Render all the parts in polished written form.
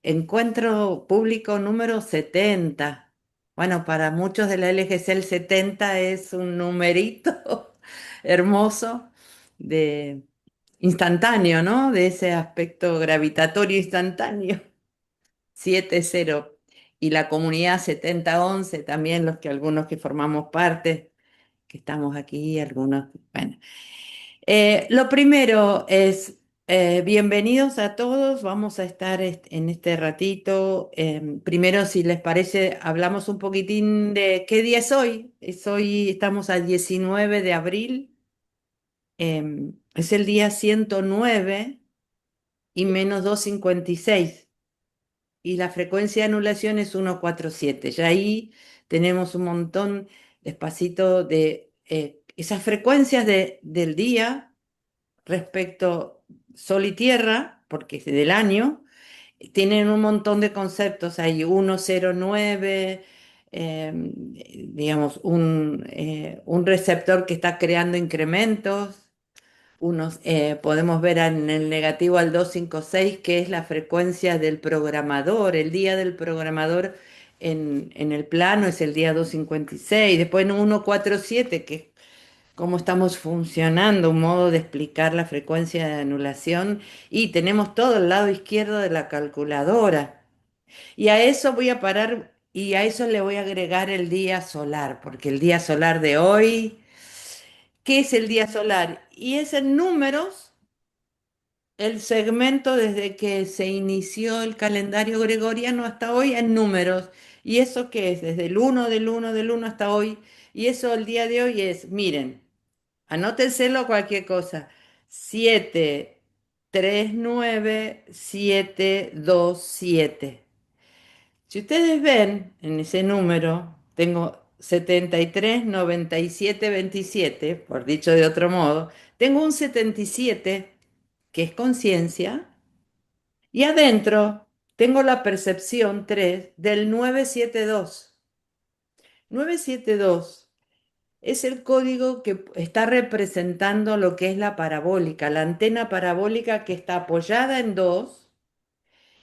encuentro público número 70. Bueno, para muchos de la LGC el 70 es un numerito hermoso de instantáneo, ¿no? De ese aspecto gravitatorio instantáneo. 70. Y la comunidad 7011 también, algunos que formamos parte, que estamos aquí, algunos, bueno. Lo primero es, bienvenidos a todos, vamos a estar en este ratito. Primero, si les parece, hablamos un poquitín de qué día es hoy. Estamos a 19 de abril, es el día 109 y menos 256 y la frecuencia de anulación es 147. Ya ahí tenemos un montón despacito de esas frecuencias del día respecto Sol y Tierra, porque es del año, tienen un montón de conceptos. Hay 109, digamos, un receptor que está creando incrementos. Podemos ver en el negativo al 256, que es la frecuencia del programador. El día del programador en el plano es el día 256. Después en 147, que es cómo estamos funcionando, un modo de explicar la frecuencia de anulación. Y tenemos todo el lado izquierdo de la calculadora. Y a eso voy a parar y a eso le voy a agregar el día solar, porque el día solar de hoy, ¿qué es el día solar? Y es en números el segmento desde que se inició el calendario gregoriano hasta hoy en números. ¿Y eso qué es? Desde el uno hasta hoy. Y eso el día de hoy es, miren, anótenselo cualquier cosa. 739 727. Si ustedes ven en ese número, tengo 73 97 27, por dicho de otro modo, tengo un 77 que es conciencia, y adentro tengo la percepción 3 del 972. 972 es el código que está representando lo que es la parabólica, la antena parabólica que está apoyada en 2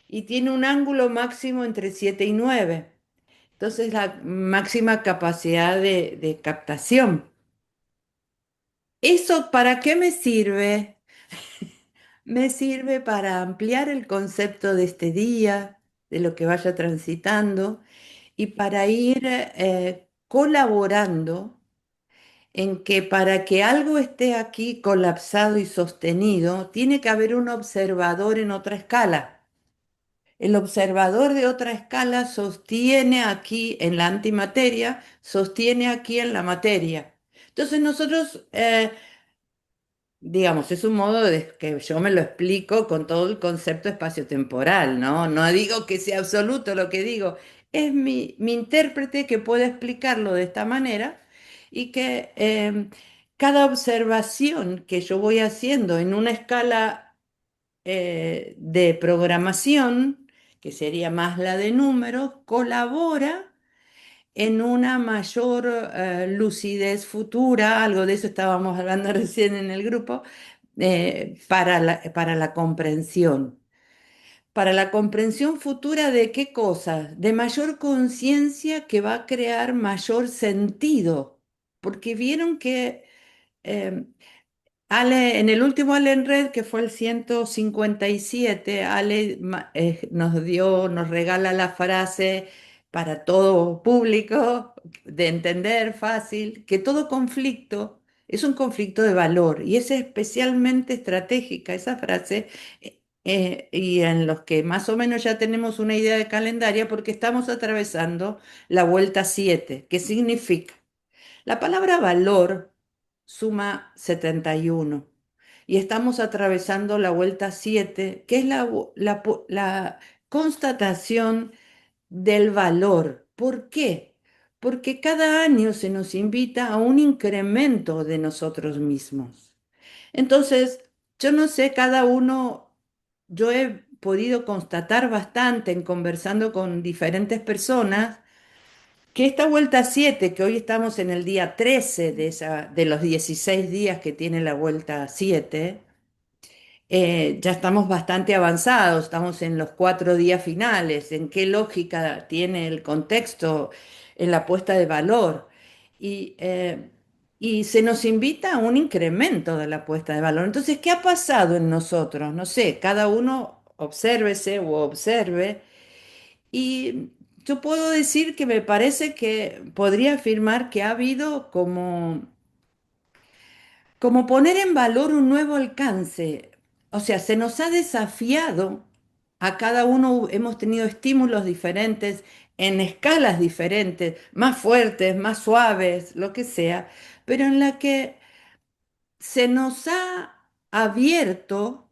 y tiene un ángulo máximo entre 7 y 9. Entonces la máxima capacidad de captación. ¿Eso para qué me sirve? Me sirve para ampliar el concepto de este día, de lo que vaya transitando, y para ir colaborando en que para que algo esté aquí colapsado y sostenido, tiene que haber un observador en otra escala. El observador de otra escala sostiene aquí en la antimateria, sostiene aquí en la materia. Entonces nosotros digamos, es un modo de que yo me lo explico con todo el concepto espacio-temporal, ¿no? No digo que sea absoluto lo que digo, es mi intérprete que puede explicarlo de esta manera y que cada observación que yo voy haciendo en una escala de programación, que sería más la de números, colabora en una mayor lucidez futura. Algo de eso estábamos hablando recién en el grupo, para la comprensión. Para la comprensión futura de qué cosas, de mayor conciencia que va a crear mayor sentido, porque vieron que eh, Ale, en el último Allen Red, que fue el 157, Ale nos regala la frase para todo público, de entender fácil, que todo conflicto es un conflicto de valor y es especialmente estratégica esa frase, y en los que más o menos ya tenemos una idea de calendario porque estamos atravesando la vuelta 7. ¿Qué significa? La palabra valor suma 71 y estamos atravesando la vuelta 7, que es la constatación del valor. ¿Por qué? Porque cada año se nos invita a un incremento de nosotros mismos. Entonces, yo no sé, cada uno, yo he podido constatar bastante en conversando con diferentes personas que esta vuelta 7, que hoy estamos en el día 13 de los 16 días que tiene la vuelta 7, ya estamos bastante avanzados, estamos en los 4 días finales, en qué lógica tiene el contexto en la puesta de valor. Y, eh, y se nos invita a un incremento de la puesta de valor. Entonces, ¿qué ha pasado en nosotros? No sé, cada uno obsérvese o observe. Y yo puedo decir que me parece que podría afirmar que ha habido como poner en valor un nuevo alcance. O sea, se nos ha desafiado a cada uno, hemos tenido estímulos diferentes, en escalas diferentes, más fuertes, más suaves, lo que sea, pero en la que se nos ha abierto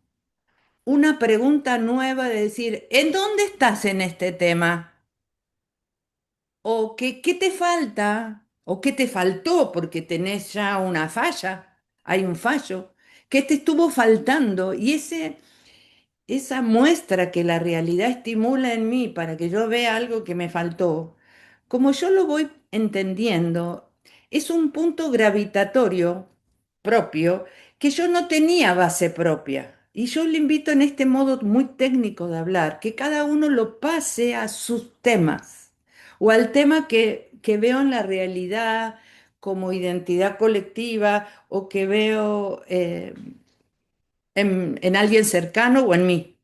una pregunta nueva de decir, ¿en dónde estás en este tema? ¿O qué te falta? ¿O qué te faltó? Porque tenés ya una falla, hay un fallo. ¿Qué te estuvo faltando? Y esa muestra que la realidad estimula en mí para que yo vea algo que me faltó, como yo lo voy entendiendo, es un punto gravitatorio propio que yo no tenía base propia. Y yo le invito en este modo muy técnico de hablar, que cada uno lo pase a sus temas o al tema que veo en la realidad como identidad colectiva o que veo en alguien cercano o en mí.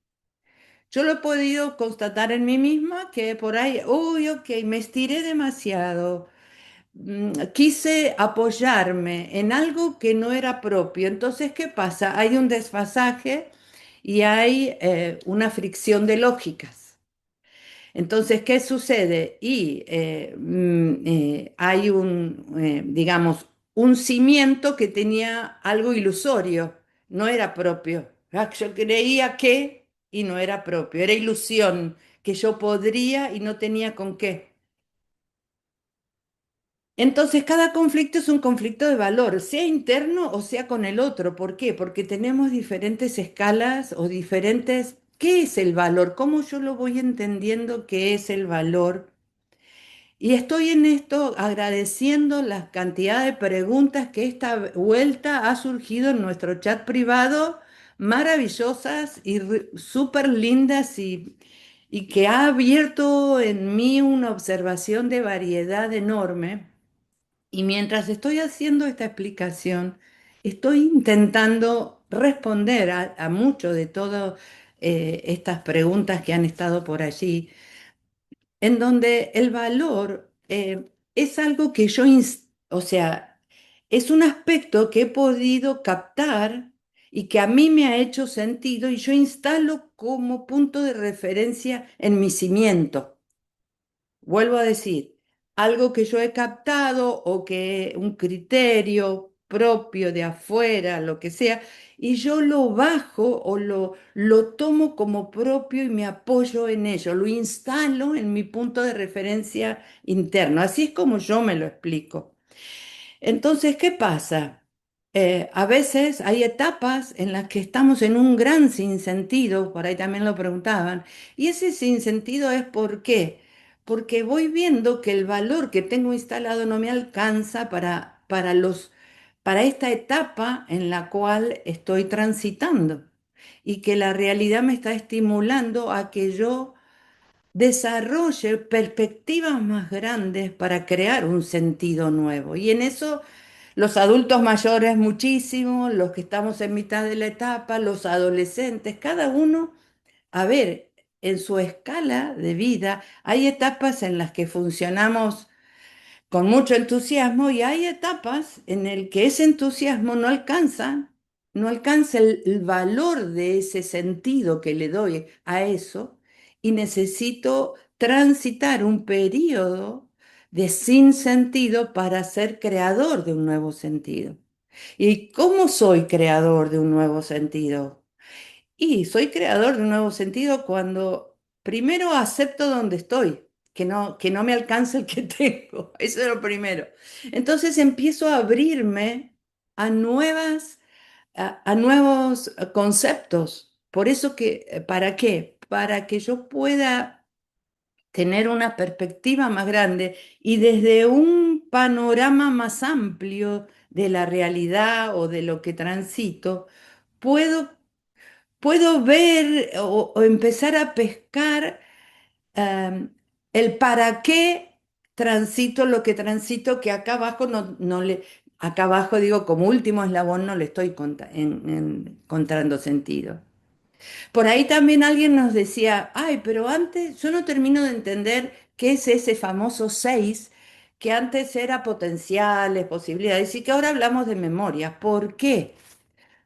Yo lo he podido constatar en mí misma que por ahí, uy, ok, me estiré demasiado, quise apoyarme en algo que no era propio. Entonces, ¿qué pasa? Hay un desfasaje y hay una fricción de lógicas. Entonces, ¿qué sucede? Hay digamos, un cimiento que tenía algo ilusorio, no era propio. Yo creía que y no era propio, era ilusión, que yo podría y no tenía con qué. Entonces, cada conflicto es un conflicto de valor, sea interno o sea con el otro. ¿Por qué? Porque tenemos diferentes escalas o diferentes... ¿Qué es el valor? ¿Cómo yo lo voy entendiendo qué es el valor? Y estoy en esto agradeciendo la cantidad de preguntas que esta vuelta ha surgido en nuestro chat privado, maravillosas y súper lindas y que ha abierto en mí una observación de variedad enorme. Y mientras estoy haciendo esta explicación, estoy intentando responder a mucho de todas estas preguntas que han estado por allí en donde el valor es algo que o sea, es un aspecto que he podido captar y que a mí me ha hecho sentido y yo instalo como punto de referencia en mi cimiento. Vuelvo a decir, algo que yo he captado o que un criterio propio de afuera, lo que sea, y yo lo bajo o lo tomo como propio y me apoyo en ello, lo instalo en mi punto de referencia interno. Así es como yo me lo explico. Entonces, ¿qué pasa? A veces hay etapas en las que estamos en un gran sinsentido, por ahí también lo preguntaban, y ese sinsentido es ¿por qué? Porque voy viendo que el valor que tengo instalado no me alcanza para esta etapa en la cual estoy transitando y que la realidad me está estimulando a que yo desarrolle perspectivas más grandes para crear un sentido nuevo. Y en eso los adultos mayores muchísimo, los que estamos en mitad de la etapa, los adolescentes, cada uno, a ver, en su escala de vida, hay etapas en las que funcionamos con mucho entusiasmo y hay etapas en el que ese entusiasmo no alcanza el valor de ese sentido que le doy a eso y necesito transitar un periodo de sinsentido para ser creador de un nuevo sentido. ¿Y cómo soy creador de un nuevo sentido? Y soy creador de un nuevo sentido cuando primero acepto donde estoy, que no me alcanza el que tengo. Eso es lo primero. Entonces empiezo a abrirme a a nuevos conceptos. Por eso ¿para qué? Para que yo pueda tener una perspectiva más grande y desde un panorama más amplio de la realidad o de lo que transito, puedo puedo ver o empezar a pescar em, el para qué transito lo que transito, que acá abajo no le, acá abajo digo, como último eslabón no le estoy encontrando sentido. Por ahí también alguien nos decía, ay, pero antes yo no termino de entender qué es ese famoso 6 que antes era potenciales, posibilidades, y que ahora hablamos de memoria. ¿Por qué?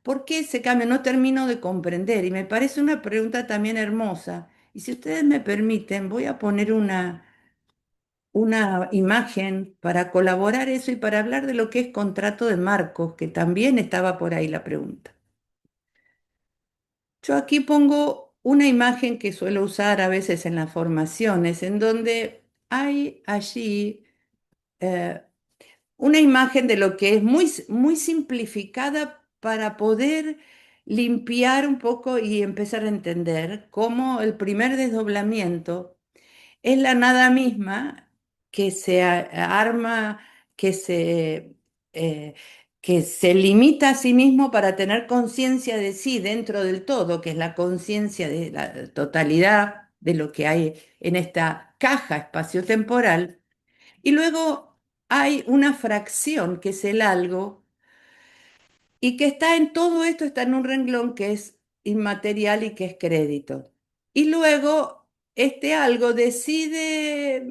¿Por qué ese cambio? No termino de comprender y me parece una pregunta también hermosa. Y si ustedes me permiten, voy a poner una imagen para colaborar eso y para hablar de lo que es contrato de marcos, que también estaba por ahí la pregunta. Yo aquí pongo una imagen que suelo usar a veces en las formaciones, en donde hay allí eh, una imagen de lo que es muy simplificada para poder limpiar un poco y empezar a entender cómo el primer desdoblamiento es la nada misma que se arma, que se, eh, que se limita a sí mismo para tener conciencia de sí dentro del todo, que es la conciencia de la totalidad de lo que hay en esta caja espaciotemporal. Y luego hay una fracción que es el algo y que está en todo esto, está en un renglón que es inmaterial y que es crédito. Y luego este algo decide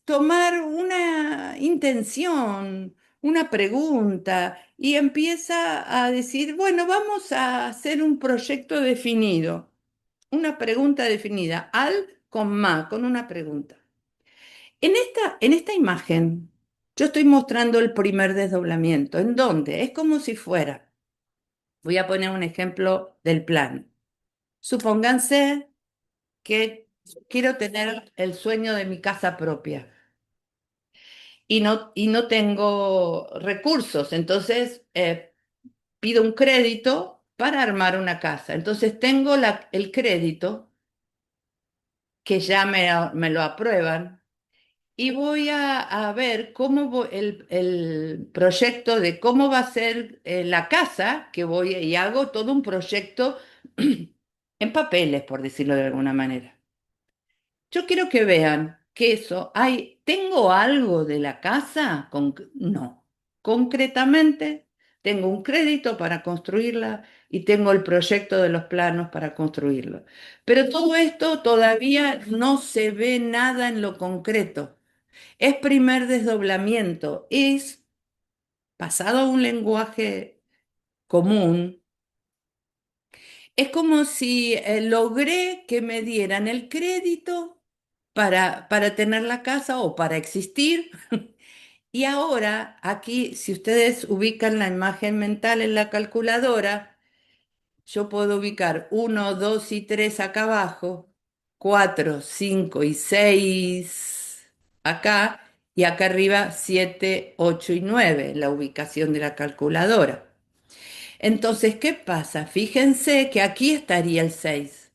tomar una intención, una pregunta, y empieza a decir, bueno, vamos a hacer un proyecto definido, una pregunta definida, al con ma, con una pregunta. En esta imagen, yo estoy mostrando el primer desdoblamiento, en donde es como si fuera. Voy a poner un ejemplo del plan. Supónganse que quiero tener el sueño de mi casa propia y no tengo recursos, entonces pido un crédito para armar una casa. Entonces tengo el crédito que ya me lo aprueban y voy a ver el proyecto de cómo va a ser la casa que voy y hago todo un proyecto en papeles, por decirlo de alguna manera. Yo quiero que vean que ¿tengo algo de la casa? No. Concretamente, tengo un crédito para construirla y tengo el proyecto de los planos para construirlo. Pero todo esto todavía no se ve nada en lo concreto. Es primer desdoblamiento, es pasado a un lenguaje común. Es como si logré que me dieran el crédito para tener la casa o para existir. Y ahora, aquí, si ustedes ubican la imagen mental en la calculadora, yo puedo ubicar uno, 2 y 3 acá abajo, 4, 5 y 6 acá, y acá arriba 7, 8 y 9 la ubicación de la calculadora. Entonces, ¿qué pasa? Fíjense que aquí estaría el 6,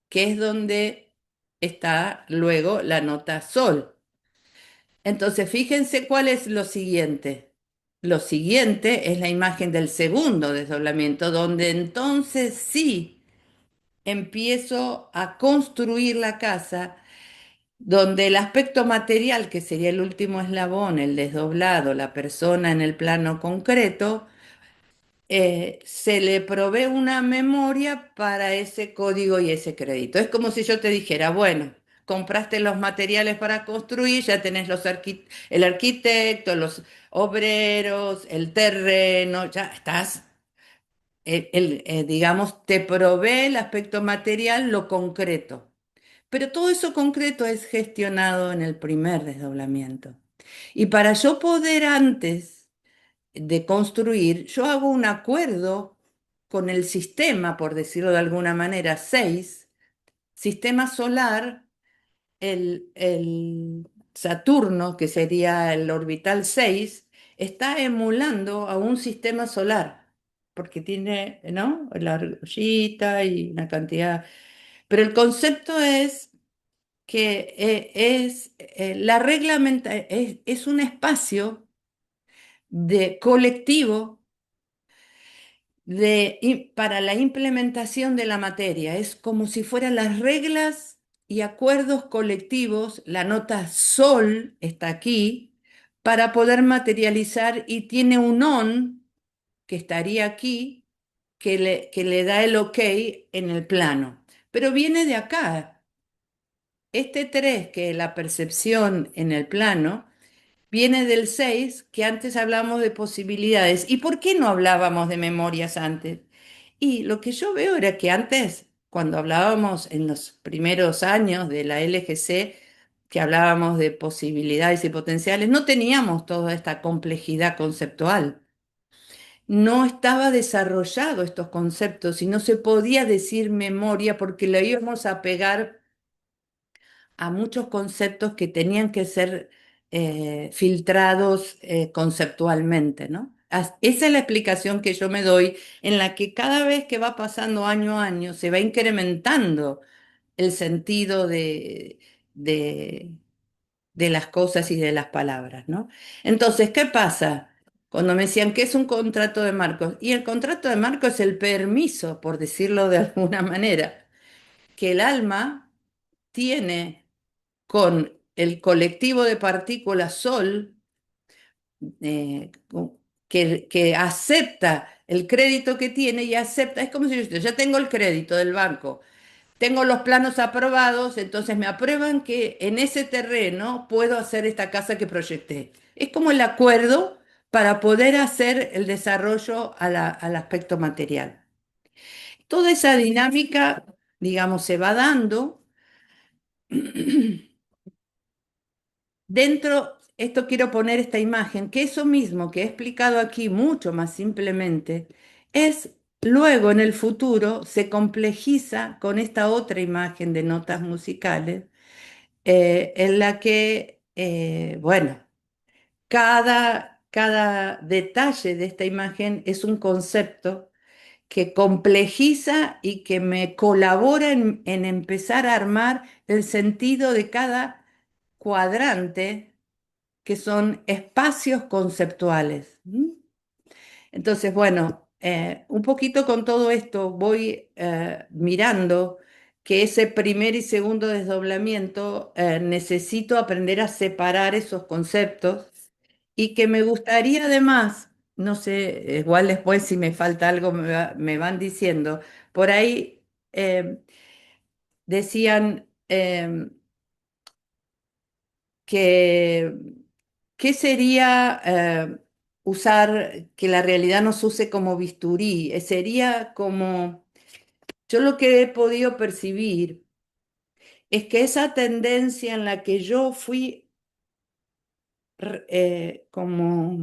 que es donde está luego la nota sol. Entonces, fíjense cuál es lo siguiente. Lo siguiente es la imagen del segundo desdoblamiento, donde entonces sí empiezo a construir la casa, donde el aspecto material, que sería el último eslabón, el desdoblado, la persona en el plano concreto, se le provee una memoria para ese código y ese crédito. Es como si yo te dijera, bueno, compraste los materiales para construir, ya tenés el arquitecto, los obreros, el terreno, ya estás, digamos, te provee el aspecto material, lo concreto. Pero todo eso concreto es gestionado en el primer desdoblamiento. Y para yo poder antes de construir, yo hago un acuerdo con el sistema, por decirlo de alguna manera, 6 sistema solar, el Saturno, que sería el orbital 6 está emulando a un sistema solar, porque tiene, ¿no? La argollita y una cantidad. Pero el concepto es que la reglamenta es un espacio de colectivo para la implementación de la materia. Es como si fueran las reglas y acuerdos colectivos. La nota sol está aquí para poder materializar y tiene un on que estaría aquí que le da el ok en el plano. Pero viene de acá. Este 3 que es la percepción en el plano, viene del 6 que antes hablamos de posibilidades. ¿Y por qué no hablábamos de memorias antes? Y lo que yo veo era que antes, cuando hablábamos en los primeros años de la LGC, que hablábamos de posibilidades y potenciales, no teníamos toda esta complejidad conceptual. No estaba desarrollado estos conceptos y no se podía decir memoria porque lo íbamos a pegar a muchos conceptos que tenían que ser filtrados conceptualmente, ¿no? Esa es la explicación que yo me doy, en la que cada vez que va pasando año a año se va incrementando el sentido de, de las cosas y de las palabras, ¿no? Entonces, ¿qué pasa? Cuando me decían, ¿qué es un contrato de marcos? Y el contrato de marcos es el permiso, por decirlo de alguna manera, que el alma tiene con el colectivo de partículas Sol, eh, que acepta el crédito que tiene y acepta, es como si yo ya tengo el crédito del banco, tengo los planos aprobados, entonces me aprueban que en ese terreno puedo hacer esta casa que proyecté. Es como el acuerdo para poder hacer el desarrollo al aspecto material. Toda esa dinámica, digamos, se va dando. Dentro, esto quiero poner esta imagen, que eso mismo que he explicado aquí mucho más simplemente, es luego en el futuro se complejiza con esta otra imagen de notas musicales, en la que, bueno, cada detalle de esta imagen es un concepto que complejiza y que me colabora en empezar a armar el sentido de cada cuadrante que son espacios conceptuales. ¿Mm? Entonces, bueno, un poquito con todo esto voy mirando que ese primer y segundo desdoblamiento necesito aprender a separar esos conceptos y que me gustaría además, no sé, igual después si me falta algo me van diciendo, por ahí decían que ¿qué sería usar, que la realidad nos use como bisturí? Sería como, yo lo que he podido percibir es que esa tendencia en la que yo fui como,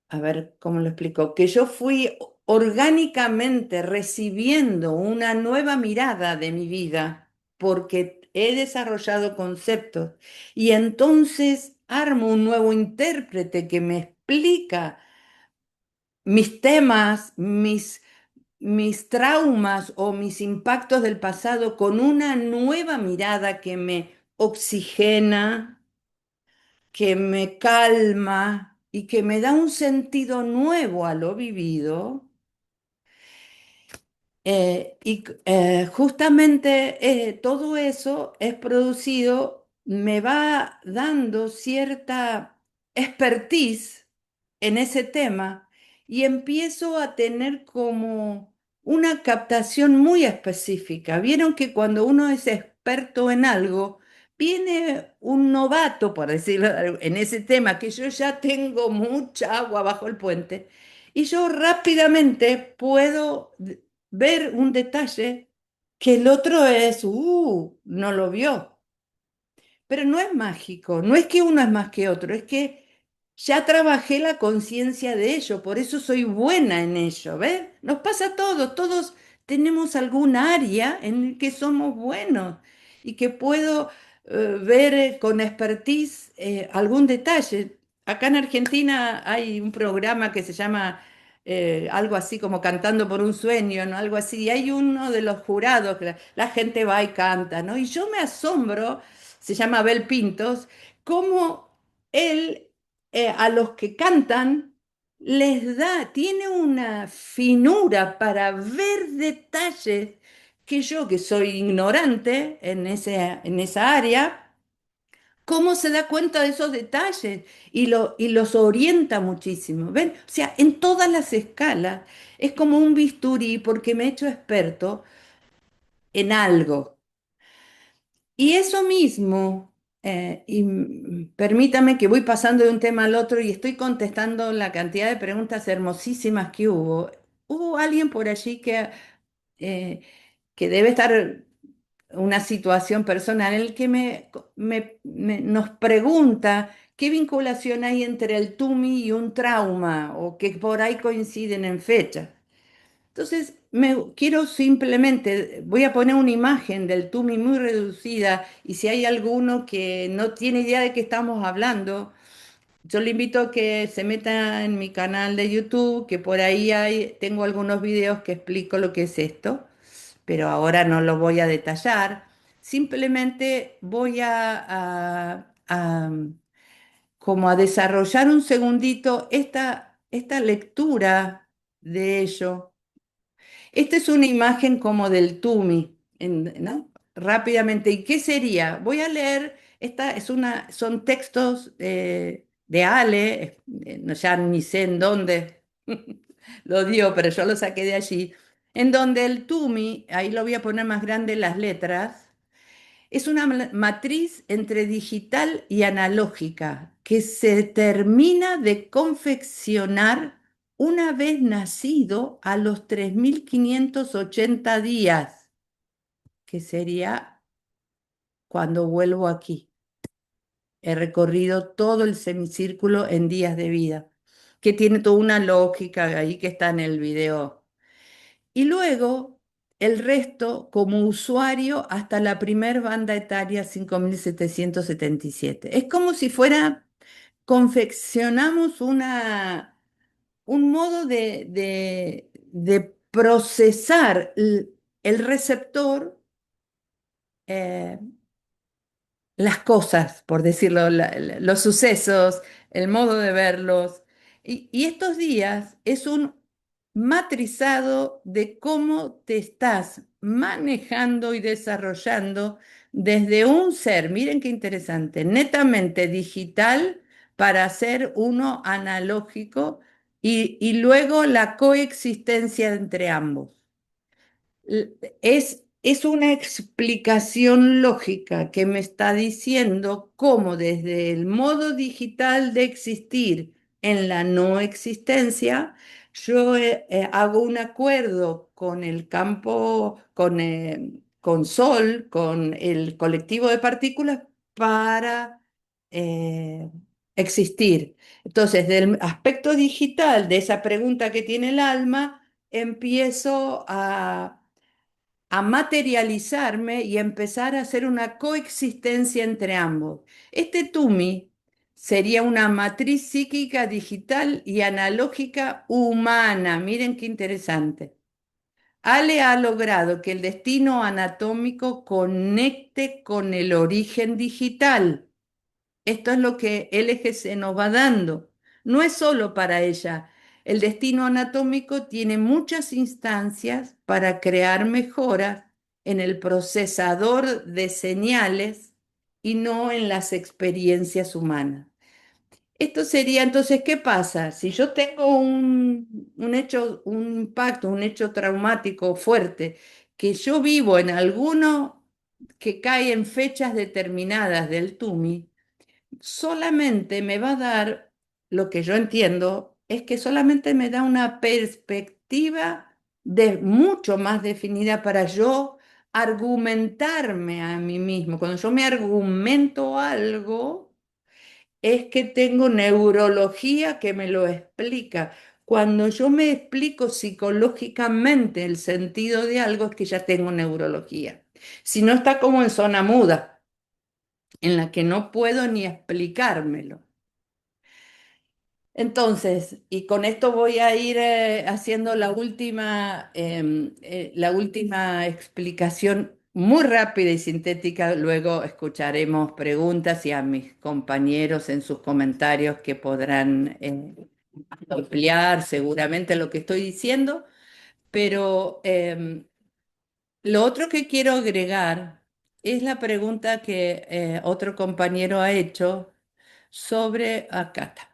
a ver, ¿cómo lo explico? Que yo fui orgánicamente recibiendo una nueva mirada de mi vida porque he desarrollado conceptos y entonces armo un nuevo intérprete que me explica mis temas, mis traumas o mis impactos del pasado con una nueva mirada que me oxigena, que me calma y que me da un sentido nuevo a lo vivido. Justamente todo eso es producido, me va dando cierta expertise en ese tema y empiezo a tener como una captación muy específica. Vieron que cuando uno es experto en algo, viene un novato, por decirlo, en ese tema, que yo ya tengo mucha agua bajo el puente, y yo rápidamente puedo ver un detalle que el otro no lo vio. Pero no es mágico, no es que uno es más que otro, es que ya trabajé la conciencia de ello, por eso soy buena en ello, ¿ves? Nos pasa a todos, todos tenemos algún área en el que somos buenos y que puedo ver con expertise algún detalle. Acá en Argentina hay un programa que se llama algo así como Cantando por un sueño, ¿no? Algo así, y hay uno de los jurados que la gente va y canta, ¿no? Y yo me asombro, se llama Abel Pintos, cómo él a los que cantan tiene una finura para ver detalles que yo, que soy ignorante en esa área, ¿cómo se da cuenta de esos detalles? Y los orienta muchísimo. ¿Ven? O sea, en todas las escalas es como un bisturí porque me he hecho experto en algo. Y eso mismo, permítame que voy pasando de un tema al otro y estoy contestando la cantidad de preguntas hermosísimas que hubo. Hubo alguien por allí eh, que debe estar una situación personal en el que nos pregunta qué vinculación hay entre el TUMI y un trauma o que por ahí coinciden en fecha. Entonces, quiero simplemente, voy a poner una imagen del Tumi muy reducida y si hay alguno que no tiene idea de qué estamos hablando, yo le invito a que se meta en mi canal de YouTube, que por ahí tengo algunos videos que explico lo que es esto, pero ahora no lo voy a detallar. Simplemente voy como a desarrollar un segundito esta lectura de ello. Esta es una imagen como del Tumi, ¿no? Rápidamente. ¿Y qué sería? Voy a leer, son textos de Ale, no, ya ni sé en dónde lo dio, pero yo lo saqué de allí, en donde el Tumi, ahí lo voy a poner más grande las letras, es una matriz entre digital y analógica que se termina de confeccionar una vez nacido a los 3580 días, que sería cuando vuelvo aquí. He recorrido todo el semicírculo en días de vida, que tiene toda una lógica ahí que está en el video. Y luego el resto como usuario hasta la primer banda etaria 5777. Es como si fuera, confeccionamos un modo de procesar el receptor, eh, las cosas, por decirlo, los sucesos, el modo de verlos. Y estos días es un matrizado de cómo te estás manejando y desarrollando desde un ser, miren qué interesante, netamente digital para ser uno analógico y luego la coexistencia entre ambos. Es una explicación lógica que me está diciendo cómo desde el modo digital de existir en la no existencia, yo hago un acuerdo con el campo, con Sol, con el colectivo de partículas para eh, existir. Entonces, del aspecto digital de esa pregunta que tiene el alma, empiezo a materializarme y empezar a hacer una coexistencia entre ambos. Este Tumi sería una matriz psíquica digital y analógica humana. Miren qué interesante. Ale ha logrado que el destino anatómico conecte con el origen digital. Esto es lo que LGC nos va dando. No es solo para ella. El destino anatómico tiene muchas instancias para crear mejoras en el procesador de señales y no en las experiencias humanas. Esto sería entonces, ¿qué pasa? Si yo tengo un hecho, un impacto, un hecho traumático fuerte, que yo vivo en alguno que cae en fechas determinadas del TUMI, solamente me va a dar, lo que yo entiendo, es que solamente me da una perspectiva mucho más definida para yo argumentarme a mí mismo. Cuando yo me argumento algo, es que tengo neurología que me lo explica. Cuando yo me explico psicológicamente el sentido de algo, es que ya tengo neurología. Si no, está como en zona muda, en la que no puedo ni explicármelo. Entonces, y con esto voy a ir haciendo la última explicación muy rápida y sintética. Luego escucharemos preguntas y a mis compañeros en sus comentarios que podrán ampliar seguramente lo que estoy diciendo, pero lo otro que quiero agregar es la pregunta que otro compañero ha hecho sobre, acá está,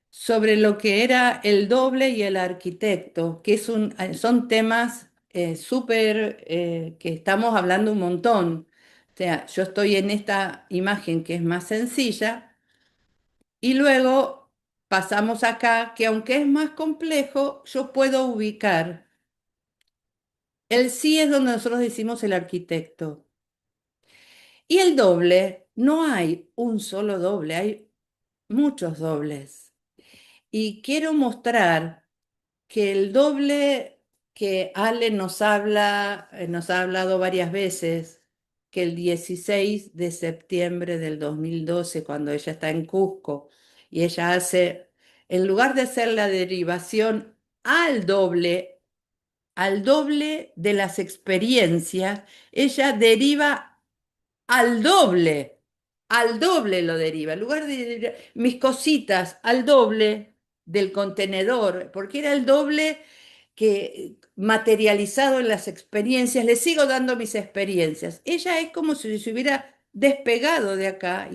sobre lo que era el doble y el arquitecto, que son temas súper que estamos hablando un montón. O sea, yo estoy en esta imagen que es más sencilla y luego pasamos acá, que aunque es más complejo, yo puedo ubicar. El sí es donde nosotros decimos el arquitecto. Y el doble, no hay un solo doble, hay muchos dobles. Y quiero mostrar que el doble que Ale nos ha hablado varias veces, que el 16 de septiembre del 2012, cuando ella está en Cusco, y ella hace, en lugar de hacer la derivación al doble de las experiencias, ella deriva al doble lo deriva. En lugar de mis cositas, al doble del contenedor, porque era el doble que materializado en las experiencias, le sigo dando mis experiencias. Ella es como si se hubiera despegado de acá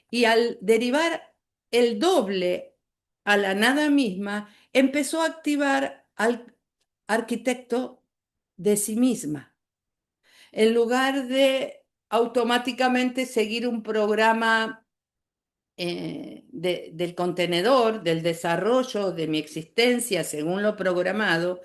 y al derivar el doble a la nada misma, empezó a activar al arquitecto de sí misma en lugar de automáticamente seguir un programa del contenedor, del desarrollo de mi existencia según lo programado,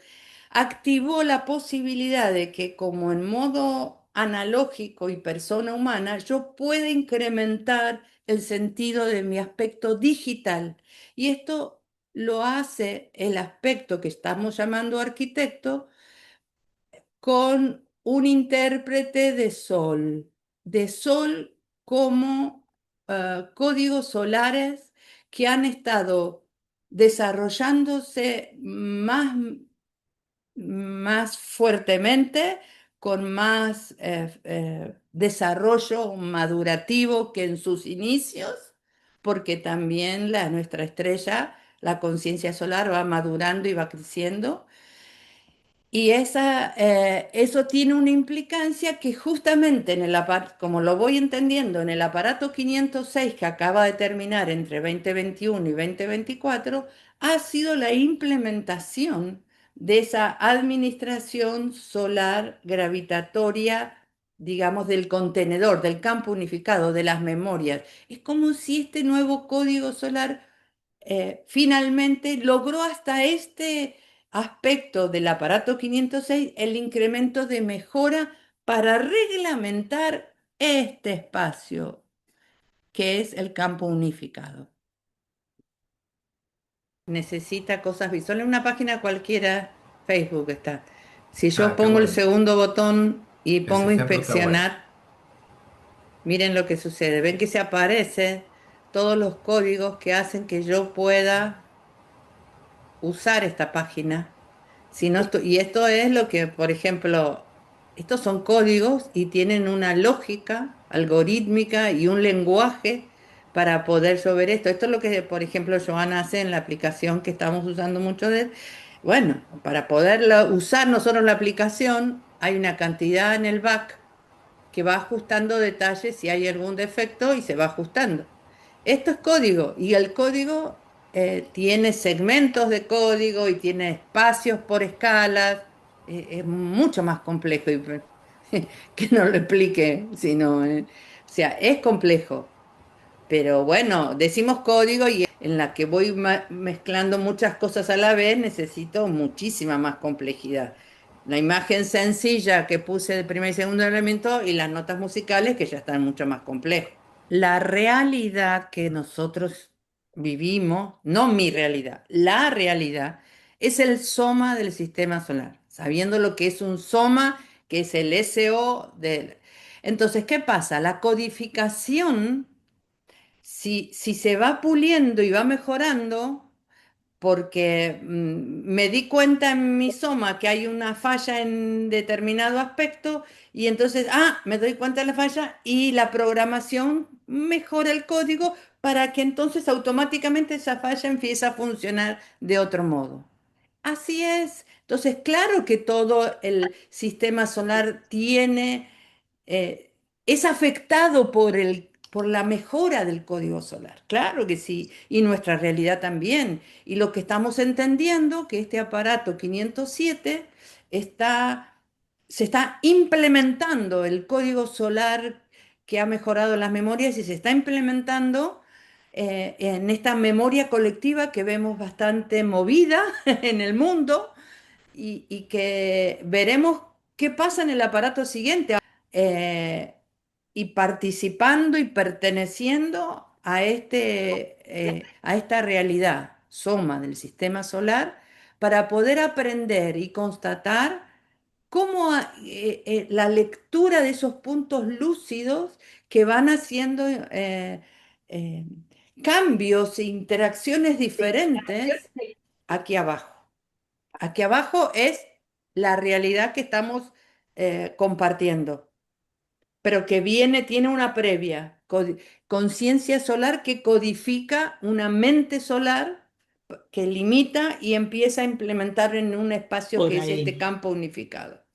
activó la posibilidad de que como en modo analógico y persona humana, yo pueda incrementar el sentido de mi aspecto digital. Y esto lo hace el aspecto que estamos llamando arquitecto con un intérprete de sol como códigos solares que han estado desarrollándose más fuertemente, con más desarrollo madurativo que en sus inicios, porque también nuestra estrella, la conciencia solar, va madurando y va creciendo y eso tiene una implicancia que justamente en el aparato, como lo voy entendiendo, en el aparato 506 que acaba de terminar entre 2021 y 2024, ha sido la implementación de esa administración solar gravitatoria, digamos, del contenedor, del campo unificado, de las memorias. Es como si este nuevo código solar finalmente logró hasta este aspecto del aparato 506 el incremento de mejora para reglamentar este espacio, que es el campo unificado. Necesita cosas visuales. Una página cualquiera, Facebook está. Si yo Ah, qué pongo el bueno. segundo botón y Ese pongo ejemplo está bueno. inspeccionar, miren lo que sucede. Ven que se aparecen todos los códigos que hacen que yo pueda usar esta página. Si no y esto es lo que, por ejemplo, estos son códigos y tienen una lógica algorítmica y un lenguaje para poder yo ver esto. Esto es lo que, por ejemplo, Joana hace en la aplicación que estamos usando mucho de él. Bueno, para poderla usar nosotros la aplicación, hay una cantidad en el back que va ajustando detalles si hay algún defecto y se va ajustando. Esto es código y el código tiene segmentos de código y tiene espacios por escalas. Es mucho más complejo y, que no lo explique, sino, o sea, es complejo. Pero bueno, decimos código y en la que voy mezclando muchas cosas a la vez, necesito muchísima más complejidad. La imagen sencilla que puse de primer y segundo elemento y las notas musicales que ya están mucho más complejas. La realidad que nosotros vivimos, no mi realidad, la realidad es el soma del sistema solar, sabiendo lo que es un soma, que es el SO del... Entonces, ¿qué pasa? La codificación si se va puliendo y va mejorando, porque me di cuenta en mi soma que hay una falla en determinado aspecto y entonces, me doy cuenta de la falla y la programación mejora el código para que entonces automáticamente esa falla empiece a funcionar de otro modo. Así es. Entonces, claro que todo el sistema solar eh, es afectado por la mejora del código solar. Claro que sí. Y nuestra realidad también. Y lo que estamos entendiendo, que este aparato 507 está, se está implementando el código solar que ha mejorado las memorias y se está implementando en esta memoria colectiva que vemos bastante movida en el mundo y que veremos qué pasa en el aparato siguiente. Eh, y participando y perteneciendo a esta realidad, soma del sistema solar, para poder aprender y constatar cómo la lectura de esos puntos lúcidos que van haciendo eh, cambios e interacciones diferentes aquí abajo. Aquí abajo es la realidad que estamos compartiendo, pero que tiene una previa, conciencia solar que codifica una mente solar que limita y empieza a implementar en un espacio Por que es este ahí. campo unificado.